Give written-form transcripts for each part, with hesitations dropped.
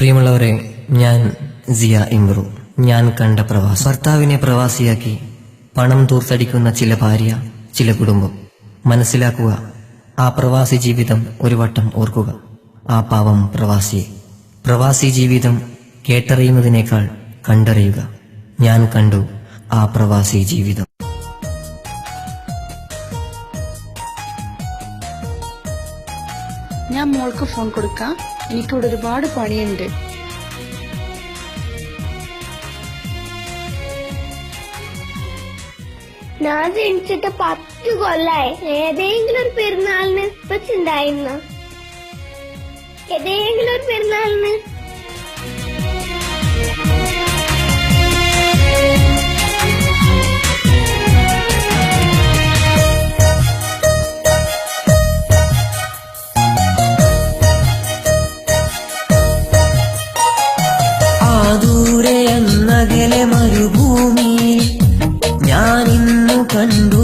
പ്രിയമുള്ളവരെ, ഞാൻ സിയ ഇമ്രു. ഞാൻ കണ്ട പ്രവാസം. ഭർത്താവിനെ പ്രവാസിയാക്കി പണം തൂർത്തടിക്കുന്ന ചില ഭാര്യ, ചില കുടുംബം. മനസ്സിലാക്കുക, ആ പ്രവാസി ജീവിതം ഒരു വട്ടം ഓർക്കുക. ആ പാവം പ്രവാസിയെ. പ്രവാസി ജീവിതം കേട്ടറിയുന്നതിനേക്കാൾ കണ്ടറിയുക. ഞാൻ കണ്ടു ആ പ്രവാസി ജീവിതം. ഞാൻ മോൾക്ക് ഫോൺ കൊടുക്കാം. എനിക്കിവിടെ ഒരുപാട് പണിയുണ്ട്. ഞാൻ ജനിച്ചിട്ട് 10 കൊല്ലായി. ഏതെങ്കിലും ഒരു പെരുന്നാളിന് ഉണ്ടായിരുന്ന ഏതെങ്കിലും ഒരു പെരുന്നാളിന് അകലെ മരുഭൂമിയിൽ ഞാനിന്നു കണ്ടു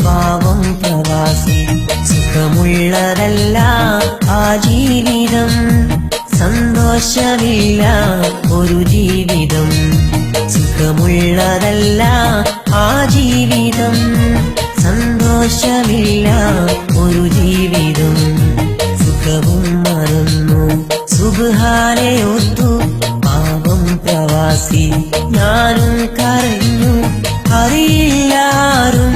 പാവം പ്രവാസി. സുഖമുള്ളതല്ല ആ ജീവിതം, സന്തോഷമില്ല ഒരു ജീവിതം. സുഖമുള്ളതല്ല ആ ജീവിതം, സന്തോഷമില്ല ഒരു ജീവിതം. സുഖവും മറന്നു സുബ്ഹാനയോർത്തു പാവം പ്രവാസി. ഞാനും കരഞ്ഞു, അറിയില്ലാരും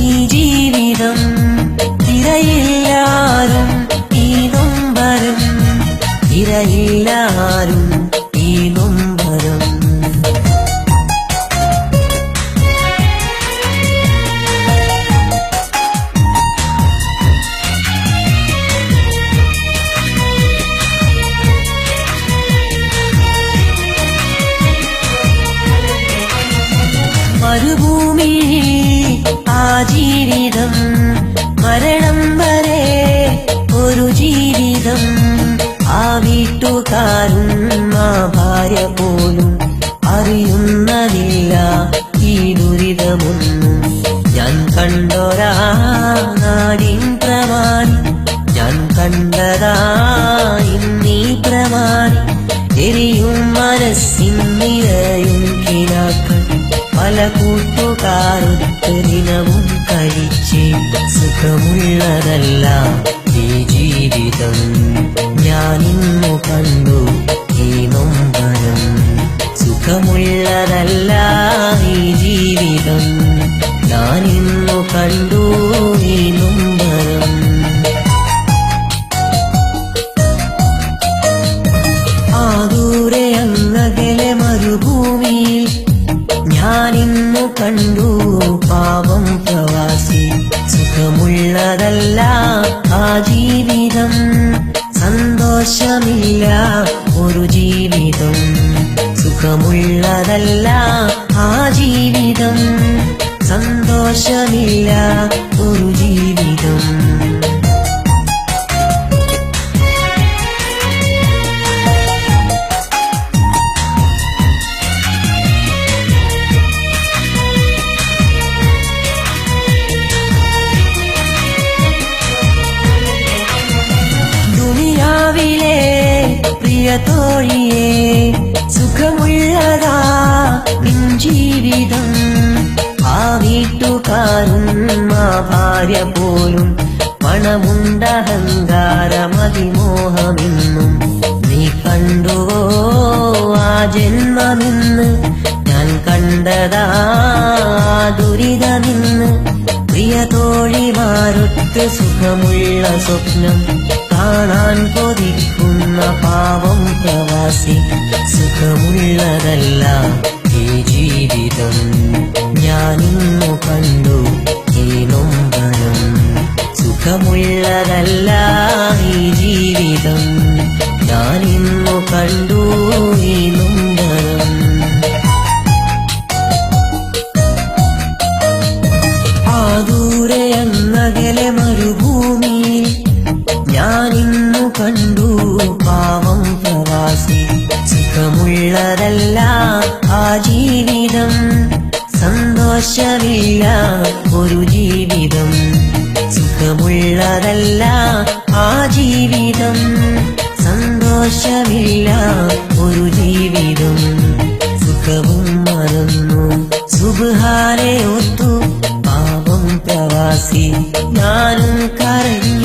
ഈ ജീവിതം, തിരയില്ലാരും ഈ നൊമ്പരം, തിരയില്ലാരും ഈ നൊമ്പരം. മരുഭൂമിയിൽ ആ ജീവിതം, മരണം വരെ ഒരു ജീവിതം. ആ വീട്ടുകാരും ആ ഭാര്യ പോലും അറിയുന്നതില്ല ഈ ദുരിതമൊന്നും. ഞാൻ കണ്ടൊരാ നാടിൻ പ്രമാണി, ഞാൻ കണ്ടതാ ഇന്നീ പ്രമാണി. എരിയും മനസ്സിൻ നിറയും കിനാക്കൾ, പല കൂട്ടുകാരൊത്ത് ദിനവും കഴിച്ച്. സുഖമുള്ളതല്ല ഈ ജീവിതം, ഞാനിന്നു കണ്ടു ഈ നൊമ്പരം. സുഖമുള്ളതല്ല ഈ ജീവിതം, ഞാനിന്നു കണ്ടു ഈ നൊമ്പരം. ആ ദൂരെ അങ്ങകലെ മരുഭൂമിയിൽ ഞാനിന്നു കണ്ടു പാവം പ്രവാസി. സുഖമുള്ളതല്ല ആ ജീവിതം, സന്തോഷമില്ല ഒരു ജീവിതം. സുഖമുള്ളതല്ല ആ ജീവിതം, സന്തോഷമില്ല ഒരു ജീവിതം. തോഴിയേ, സുഖമുള്ളതാ നിൻ ജീവിതം. ആ വീട്ടുകാരും ആ ഭാര്യ പോലും പണമുണ്ടഹങ്കാരമതിമോഹമെന്നും. നീ കണ്ടുവോ ആ ജന്മമിന്ന്, ഞാൻ കണ്ടതാ ദുരിതമിന്ന്. പ്രിയ തോഴിമാരൊത്ത് സുഖമുള്ള സ്വപ്നം കാണാൻ കൊതിക്കുന്ന പാവം പ്രവാസി. സുഖമുള്ളതല്ല ഈ ജീവിതം, ഞാനിന്നു കണ്ടു ഈ നൊമ്പരം. സുഖമുള്ളതല്ല ഈ ജീവിതം, ഞാനിന്നു കണ്ടു ഈ നൊമ്പരം. ആ ദൂരെ അങ്ങകലെ മരുഭൂമിയിൽ ഞാനിന്നു കണ്ടു പാവം പ്രവാസി. സുഖമുള്ളതല്ല ആ ജീവിതം, സന്തോഷമില്ല ഒരു ജീവിതം. സുഖമുള്ളതല്ല ആ ജീവിതം, സന്തോഷമില്ല സന്തോഷമില്ല ഒരു ജീവിതം, സുഖവും മറന്നു സുബ്ഹാനെ ഓർത്തു പാവം പ്രവാസി ഞാനും കരഞ്ഞു.